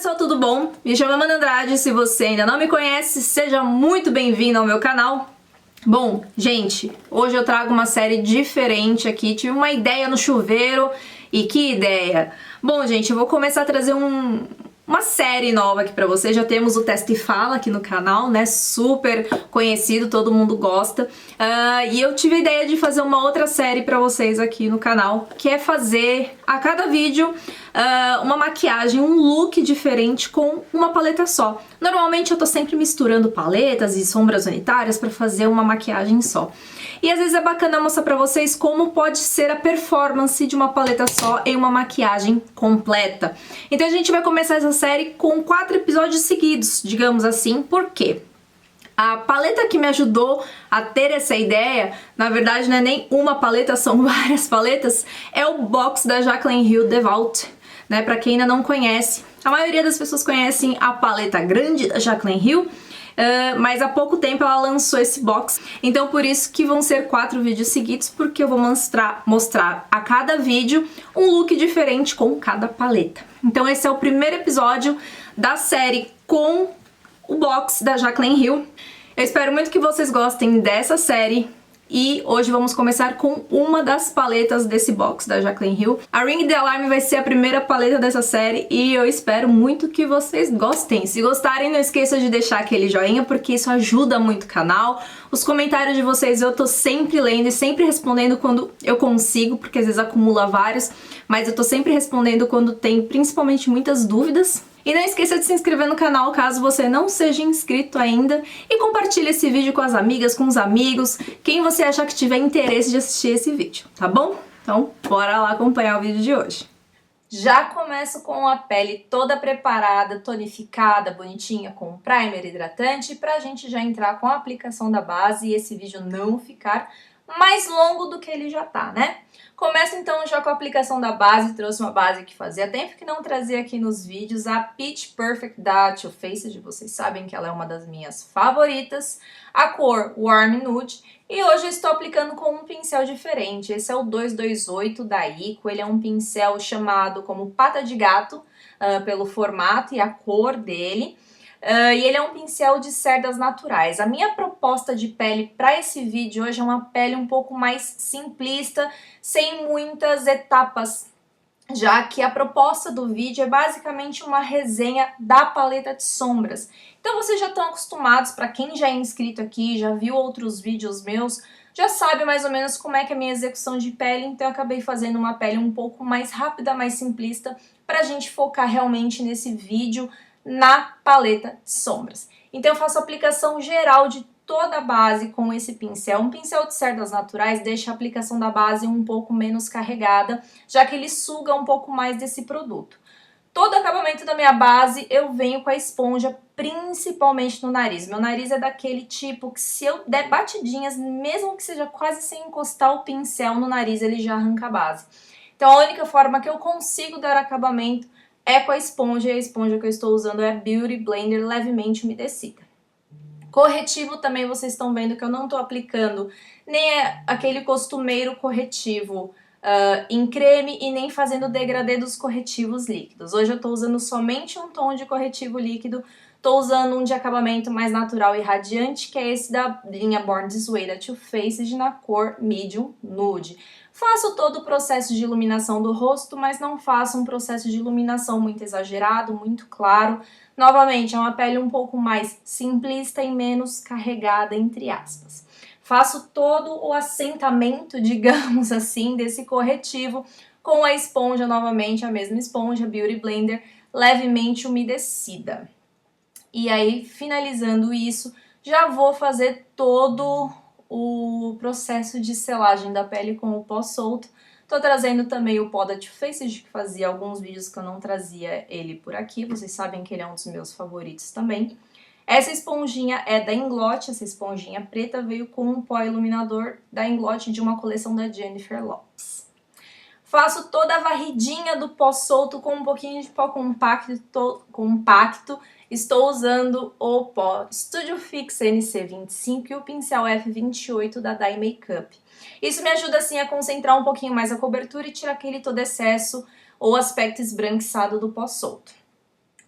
pessoal, tudo bom? Me chamo Amanda Andrade, se você ainda não me conhece, seja muito bem-vindo ao meu canal. Bom, gente, hoje eu trago uma série diferente aqui, tive uma ideia no chuveiro e que ideia! Bom, gente, eu vou começar a trazer uma série nova aqui pra vocês. Já temos o Testa e Fala aqui no canal, né? Super conhecido, todo mundo gosta. E eu tive a ideia de fazer uma outra série pra vocês aqui no canal, que é fazer a cada vídeo uma maquiagem, um look diferente com uma paleta só. Normalmente eu tô sempre misturando paletas e sombras unitárias pra fazer uma maquiagem só. E às vezes é bacana mostrar pra vocês como pode ser a performance de uma paleta só em uma maquiagem completa. Então a gente vai começar essa série com 4 episódios seguidos, digamos assim. Por quê? A paleta que me ajudou a ter essa ideia, na verdade não é nem uma paleta, são várias paletas, é o box da Jaclyn Hill The Vault, né? Pra quem ainda não conhece, a maioria das pessoas conhecem a paleta grande da Jaclyn Hill, mas há pouco tempo ela lançou esse box, então por isso que vão ser 4 vídeos seguidos, porque eu vou mostrar a cada vídeo um look diferente com cada paleta. Então esse é o primeiro episódio da série com o box da Jaclyn Hill. Eu espero muito que vocês gostem dessa série. E hoje vamos começar com uma das paletas desse box da Jaclyn Hill. A Ring the Alarm vai ser a primeira paleta dessa série e eu espero muito que vocês gostem. Se gostarem, não esqueça de deixar aquele joinha, porque isso ajuda muito o canal. Os comentários de vocês eu tô sempre lendo e sempre respondendo quando eu consigo, porque às vezes acumula vários, mas eu tô sempre respondendo quando tem principalmente muitas dúvidas. E não esqueça de se inscrever no canal caso você não seja inscrito ainda e compartilhe esse vídeo com as amigas, com os amigos, quem você achar que tiver interesse de assistir esse vídeo, tá bom? Então, bora lá acompanhar o vídeo de hoje. Já começo com a pele toda preparada, tonificada, bonitinha, com primer hidratante, pra gente já entrar com a aplicação da base e esse vídeo não ficar mais longo do que ele já tá, né? Começo então já com a aplicação da base, trouxe uma base que fazia tempo que não trazia aqui nos vídeos, a Peach Perfect da Too Faced, vocês sabem que ela é uma das minhas favoritas, a cor Warm Nude, e hoje eu estou aplicando com um pincel diferente, esse é o 228 da Ico, ele é um pincel chamado como pata de gato, pelo formato e a cor dele. E ele é um pincel de cerdas naturais. A minha proposta de pele para esse vídeo hoje é uma pele um pouco mais simplista, sem muitas etapas, já que a proposta do vídeo é basicamente uma resenha da paleta de sombras. Então vocês já estão acostumados, para quem já é inscrito aqui, já viu outros vídeos meus, já sabe mais ou menos como é que é a minha execução de pele, então eu acabei fazendo uma pele um pouco mais rápida, mais simplista, para a gente focar realmente nesse vídeo na paleta de sombras. Então eu faço a aplicação geral de toda a base com esse pincel. Um pincel de cerdas naturais deixa a aplicação da base um pouco menos carregada, já que ele suga um pouco mais desse produto. Todo acabamento da minha base eu venho com a esponja, principalmente no nariz. Meu nariz é daquele tipo que se eu der batidinhas, mesmo que seja quase sem encostar o pincel no nariz, ele já arranca a base. Então a única forma que eu consigo dar acabamento é com a esponja, e a esponja que eu estou usando é a Beauty Blender levemente umedecida. Corretivo também vocês estão vendo que eu não estou aplicando nem aquele costumeiro corretivo em creme e nem fazendo degradê dos corretivos líquidos. Hoje eu estou usando somente um tom de corretivo líquido, estou usando um de acabamento mais natural e radiante, que é esse da linha Born This Way da Too Faced na cor Medium Nude. Faço todo o processo de iluminação do rosto, mas não faço um processo de iluminação muito exagerado, muito claro. Novamente, é uma pele um pouco mais simplista e menos carregada, entre aspas. Faço todo o assentamento, digamos assim, desse corretivo com a esponja, novamente a mesma esponja, Beauty Blender, levemente umedecida. E aí, finalizando isso, já vou fazer todo o processo de selagem da pele com o pó solto. Tô trazendo também o pó da Too Faced, que fazia alguns vídeos que eu não trazia ele por aqui. Vocês sabem que ele é um dos meus favoritos também. Essa esponjinha é da Inglot, essa esponjinha preta veio com um pó iluminador da Inglot de uma coleção da Jennifer Lopez. Faço toda a varridinha do pó solto com um pouquinho de pó compacto. Estou usando o pó Studio Fix NC25 e o pincel F28 da Dye Makeup. Isso me ajuda assim a concentrar um pouquinho mais a cobertura e tirar aquele todo excesso ou aspecto esbranquiçado do pó solto.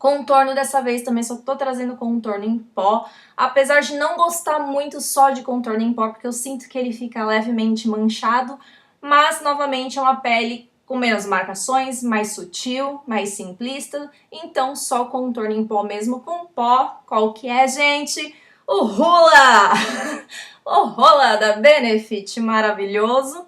Contorno dessa vez também só tô trazendo contorno em pó, apesar de não gostar muito só de contorno em pó, porque eu sinto que ele fica levemente manchado, mas novamente é uma pele com menos marcações, mais sutil, mais simplista, então só contorno em pó mesmo com pó. Qual que é, gente? O Hoola! O Hoola da Benefit, maravilhoso.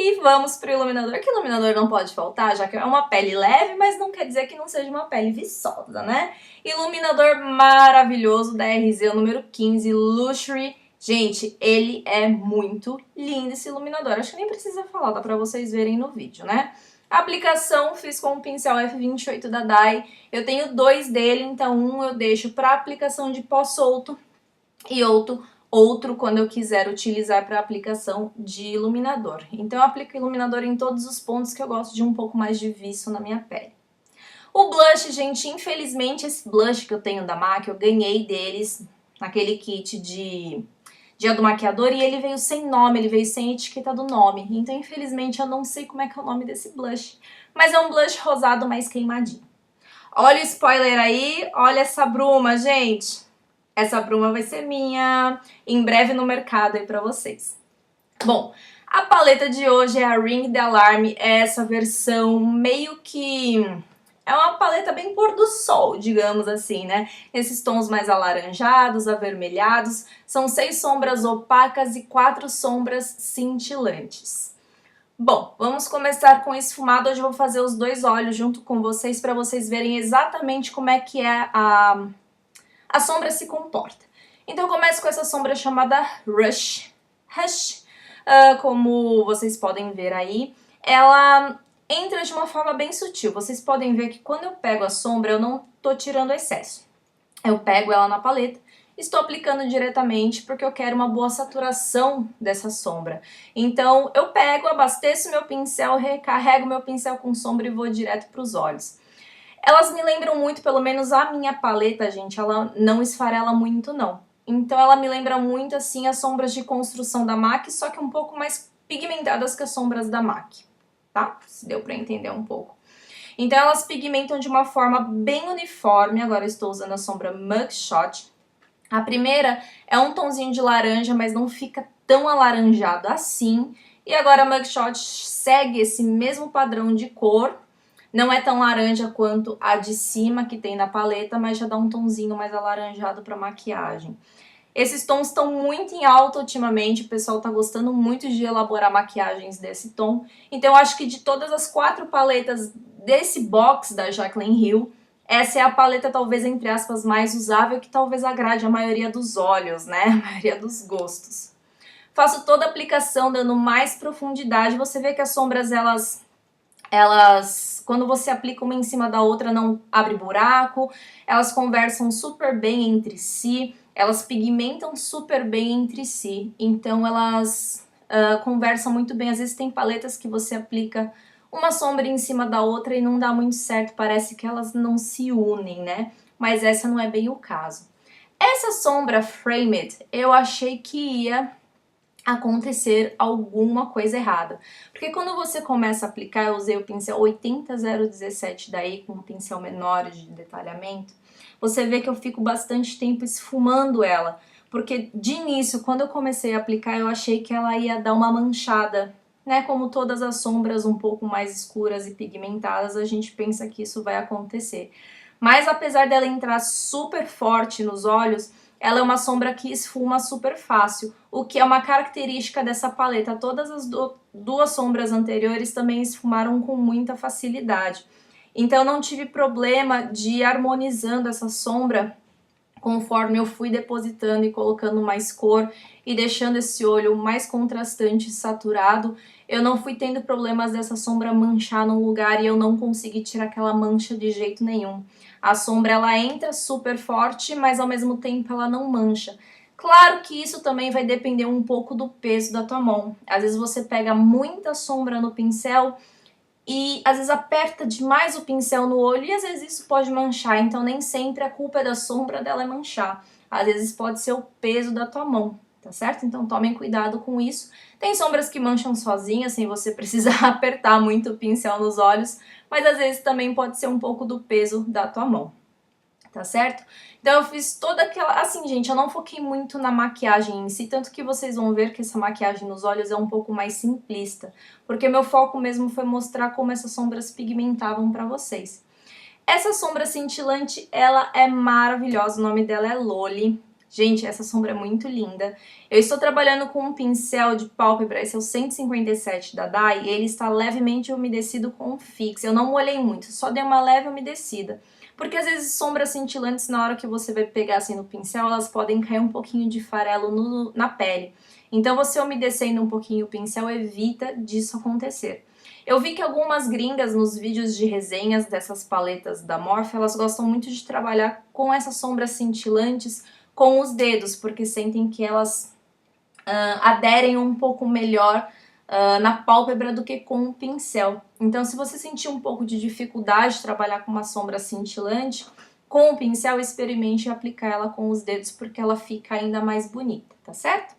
E vamos pro iluminador, que iluminador não pode faltar, já que é uma pele leve, mas não quer dizer que não seja uma pele viçosa, né? Iluminador maravilhoso da RZ, o número 15, Luxury. Gente, ele é muito lindo esse iluminador, acho que nem precisa falar, dá pra vocês verem no vídeo, né? A aplicação fiz com o pincel F28 da Dai, eu tenho 2 dele, então um eu deixo para aplicação de pó solto e outro quando eu quiser utilizar para aplicação de iluminador. Então eu aplico iluminador em todos os pontos que eu gosto de um pouco mais de viço na minha pele. O blush, gente, infelizmente esse blush que eu tenho da MAC, eu ganhei deles naquele kit de Dia do Maquiador e ele veio sem nome, ele veio sem etiqueta do nome. Então infelizmente eu não sei como é que é o nome desse blush, mas é um blush rosado mais queimadinho. Olha o spoiler aí, olha essa bruma, gente. Essa bruma vai ser minha, em breve no mercado aí pra vocês. Bom, a paleta de hoje é a Ring the Alarm, é essa versão meio que... é uma paleta bem pôr do sol, digamos assim, né? Esses tons mais alaranjados, avermelhados, são 6 sombras opacas e 4 sombras cintilantes. Bom, vamos começar com esfumado. Hoje eu vou fazer os 2 olhos junto com vocês para vocês verem exatamente como é que é a sombra se comporta. Então eu começo com essa sombra chamada Rush. Como vocês podem ver aí, ela entra de uma forma bem sutil. Vocês podem ver que quando eu pego a sombra, eu não tô tirando excesso. Eu pego ela na paleta, estou aplicando diretamente porque eu quero uma boa saturação dessa sombra. Então eu pego, abasteço meu pincel, recarrego meu pincel com sombra e vou direto para os olhos. Elas me lembram muito, pelo menos a minha paleta, gente, ela não esfarela muito, não. Então ela me lembra muito, assim, as sombras de construção da MAC, só que um pouco mais pigmentadas que as sombras da MAC, tá? Se deu pra entender um pouco. Então elas pigmentam de uma forma bem uniforme. Agora eu estou usando a sombra Mugshot. A primeira é um tonzinho de laranja, mas não fica tão alaranjado assim. E agora a Mugshot segue esse mesmo padrão de cor. Não é tão laranja quanto a de cima que tem na paleta, mas já dá um tonzinho mais alaranjado para maquiagem. Esses tons estão muito em alta ultimamente, o pessoal tá gostando muito de elaborar maquiagens desse tom. Então eu acho que de todas as 4 paletas desse box da Jaclyn Hill, essa é a paleta talvez entre aspas mais usável, que talvez agrade a maioria dos olhos, né? A maioria dos gostos. Faço toda a aplicação dando mais profundidade, você vê que as sombras elas, quando você aplica uma em cima da outra, não abre buraco, elas conversam super bem entre si, elas pigmentam super bem entre si, então elas conversam muito bem. Às vezes tem paletas que você aplica uma sombra em cima da outra e não dá muito certo, parece que elas não se unem, né? Mas essa não é bem o caso. Essa sombra Framed, eu achei que ia acontecer alguma coisa errada. Porque quando você começa a aplicar, eu usei o pincel 80017 daí, com um pincel menor de detalhamento, você vê que eu fico bastante tempo esfumando ela. Porque de início, quando eu comecei a aplicar, eu achei que ela ia dar uma manchada, né? Como todas as sombras um pouco mais escuras e pigmentadas, a gente pensa que isso vai acontecer. Mas apesar dela entrar super forte nos olhos, ela é uma sombra que esfuma super fácil, o que é uma característica dessa paleta. Todas as 2 sombras anteriores também esfumaram com muita facilidade. Então eu não tive problema de ir harmonizando essa sombra conforme eu fui depositando e colocando mais cor e deixando esse olho mais contrastante e saturado. Eu não fui tendo problemas dessa sombra manchar num lugar e eu não consegui tirar aquela mancha de jeito nenhum. A sombra ela entra super forte, mas ao mesmo tempo ela não mancha. Claro que isso também vai depender um pouco do peso da tua mão. Às vezes você pega muita sombra no pincel e às vezes aperta demais o pincel no olho e às vezes isso pode manchar. Então nem sempre a culpa é da sombra dela é manchar. Às vezes pode ser o peso da tua mão, tá certo? Então tomem cuidado com isso. Tem sombras que mancham sozinhas, sem você precisar apertar muito o pincel nos olhos, mas às vezes também pode ser um pouco do peso da tua mão. tá certo? Então eu fiz toda aquela... Assim, gente, eu não foquei muito na maquiagem em si, tanto que vocês vão ver que essa maquiagem nos olhos é um pouco mais simplista, porque meu foco mesmo foi mostrar como essas sombras pigmentavam pra vocês. Essa sombra cintilante, ela é maravilhosa, o nome dela é Loli. Gente, essa sombra é muito linda. Eu estou trabalhando com um pincel de pálpebra, esse é o 157 da Dai, e ele está levemente umedecido com Fix. Eu não molhei muito, só dei uma leve umedecida. Porque às vezes sombras cintilantes, na hora que você vai pegar assim no pincel, elas podem cair um pouquinho de farelo na pele. Então você umedecendo um pouquinho o pincel evita disso acontecer. Eu vi que algumas gringas nos vídeos de resenhas dessas paletas da Morphe, elas gostam muito de trabalhar com essas sombras cintilantes com os dedos, porque sentem que elas aderem um pouco melhor na pálpebra do que com o pincel. Então, se você sentir um pouco de dificuldade de trabalhar com uma sombra cintilante, com o pincel, experimente aplicar ela com os dedos, porque ela fica ainda mais bonita, tá certo?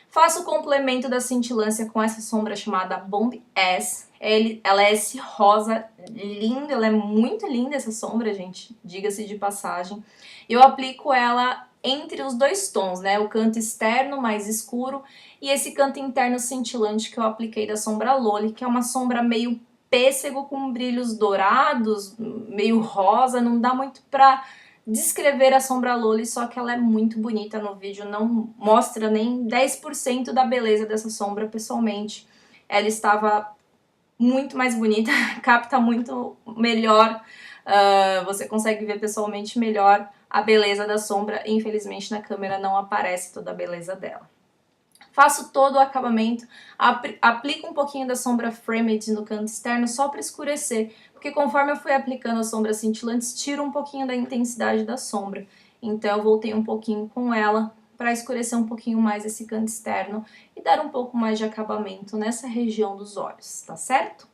Faço o complemento da cintilância com essa sombra chamada Bomb S. Ela é esse rosa lindo, ela é muito linda essa sombra, gente, diga-se de passagem. Eu aplico ela entre os dois tons, né? O canto externo mais escuro e esse canto interno cintilante que eu apliquei da sombra Loli, que é uma sombra meio pêssego com brilhos dourados, meio rosa, não dá muito pra descrever a sombra Loli, só que ela é muito bonita no vídeo, não mostra nem 10% da beleza dessa sombra pessoalmente. Ela estava muito mais bonita, capta muito melhor, você consegue ver pessoalmente melhor a beleza da sombra. Infelizmente na câmera não aparece toda a beleza dela. Faço todo o acabamento, aplico um pouquinho da sombra Framed no canto externo só para escurecer, porque conforme eu fui aplicando as sombras cintilantes, tira um pouquinho da intensidade da sombra. Então eu voltei um pouquinho com ela para escurecer um pouquinho mais esse canto externo e dar um pouco mais de acabamento nessa região dos olhos, tá certo?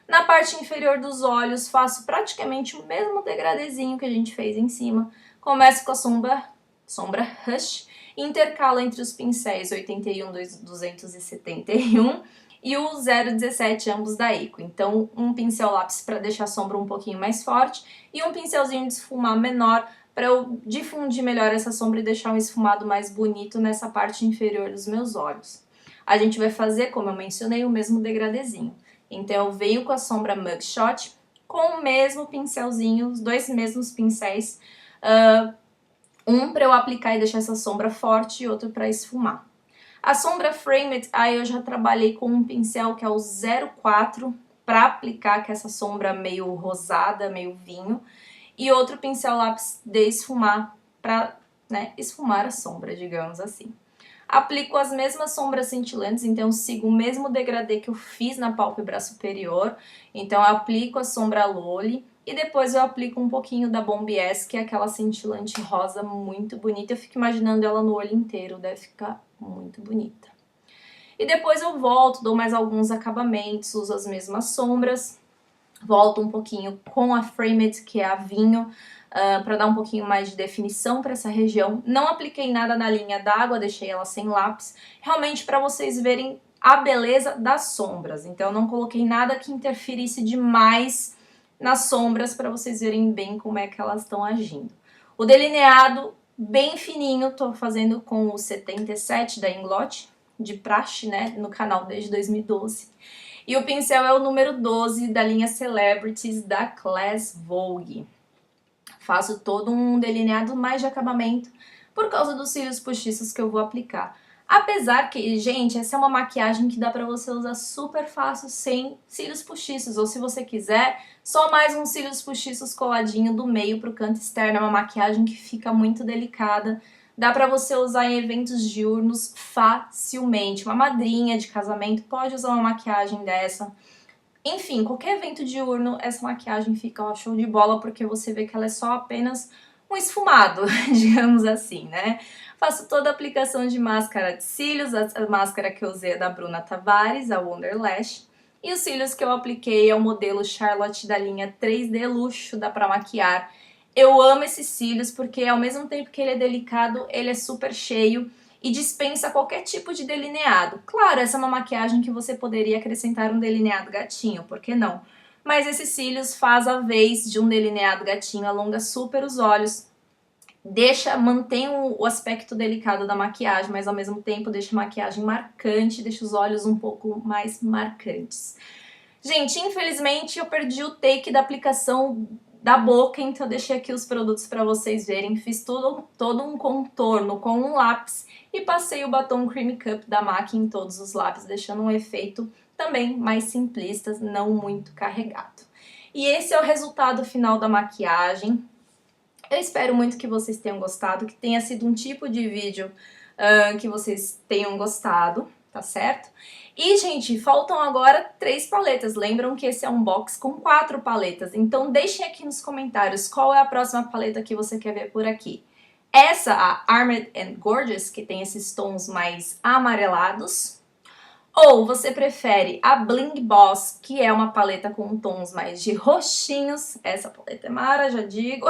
Na parte inferior dos olhos, faço praticamente o mesmo degradezinho que a gente fez em cima. Começo com a sombra Hush, intercalo entre os pincéis 81 271 e o 017, ambos da Eco. Então, um pincel lápis para deixar a sombra um pouquinho mais forte e um pincelzinho de esfumar menor para eu difundir melhor essa sombra e deixar um esfumado mais bonito nessa parte inferior dos meus olhos. A gente vai fazer, como eu mencionei, o mesmo degradezinho. Então, eu venho com a sombra Mugshot, com o mesmo pincelzinho, os dois mesmos pincéis, um para eu aplicar e deixar essa sombra forte e outro para esfumar. A sombra Framed, aí eu já trabalhei com um pincel que é o 04 para aplicar, que é essa sombra meio rosada, meio vinho, e outro pincel lápis de esfumar para, né, esfumar a sombra, digamos assim. Aplico as mesmas sombras cintilantes, então sigo o mesmo degradê que eu fiz na pálpebra superior. Então eu aplico a sombra Loli e depois eu aplico um pouquinho da Bomb S, que é aquela cintilante rosa muito bonita. Eu fico imaginando ela no olho inteiro, deve ficar muito bonita. E depois eu volto, dou mais alguns acabamentos, uso as mesmas sombras. Volto um pouquinho com a Framed, que é a vinho, para dar um pouquinho mais de definição para essa região. Não apliquei nada na linha d'água, deixei ela sem lápis, realmente para vocês verem a beleza das sombras. Então eu não coloquei nada que interferisse demais nas sombras para vocês verem bem como é que elas estão agindo. O delineado bem fininho, tô fazendo com o 77 da Inglot, de praxe, né, no canal desde 2012. E o pincel é o número 12 da linha Celebrities da Class Vogue. Faço todo um delineado mais de acabamento por causa dos cílios postiços que eu vou aplicar. Apesar que, gente, essa é uma maquiagem que dá pra você usar super fácil sem cílios postiços. Ou se você quiser, só mais uns cílios postiços coladinho do meio pro canto externo. É uma maquiagem que fica muito delicada. Dá pra você usar em eventos diurnos facilmente. Uma madrinha de casamento pode usar uma maquiagem dessa. Enfim, qualquer evento diurno, essa maquiagem fica ó, show de bola, porque você vê que ela é só apenas um esfumado, digamos assim, né? Faço toda a aplicação de máscara de cílios, a máscara que eu usei é da Bruna Tavares, a Wonderlash. E os cílios que eu apliquei é o modelo Charlotte da linha 3D Luxo, dá pra maquiar. Eu amo esses cílios porque ao mesmo tempo que ele é delicado, ele é super cheio e dispensa qualquer tipo de delineado. Claro, essa é uma maquiagem que você poderia acrescentar um delineado gatinho, por que não? mas esses cílios faz a vez de um delineado gatinho, alonga super os olhos, mantém o aspecto delicado da maquiagem, mas ao mesmo tempo deixa a maquiagem marcante, deixa os olhos um pouco mais marcantes. Gente, infelizmente eu perdi o take da aplicação da boca, então eu deixei aqui os produtos para vocês verem. Fiz todo um contorno com um lápis e passei o batom Creamy Cup da MAC em todos os lápis, deixando um efeito também mais simplista, não muito carregado. E esse é o resultado final da maquiagem. Eu espero muito que vocês tenham gostado, que tenha sido um tipo de vídeo que vocês tenham gostado, tá certo? E, gente, faltam agora 3 paletas. Lembram que esse é um box com 4 paletas. Então, deixem aqui nos comentários qual é a próxima paleta que você quer ver por aqui. Essa, a Armed and Gorgeous, que tem esses tons mais amarelados. Ou você prefere a Bling Boss, que é uma paleta com tons mais de roxinhos. Essa paleta é mara, já digo.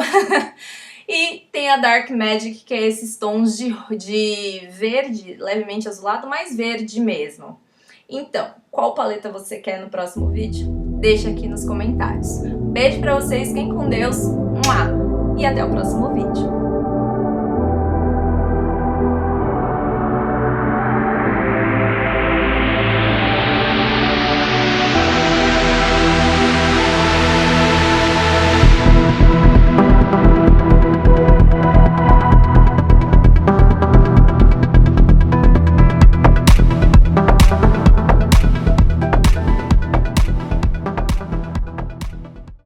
E tem a Dark Magic, que é esses tons de verde, levemente azulado, mais verde mesmo. Então, qual paleta você quer no próximo vídeo? Deixa aqui nos comentários. Beijo pra vocês, fiquem com Deus. E até o próximo vídeo.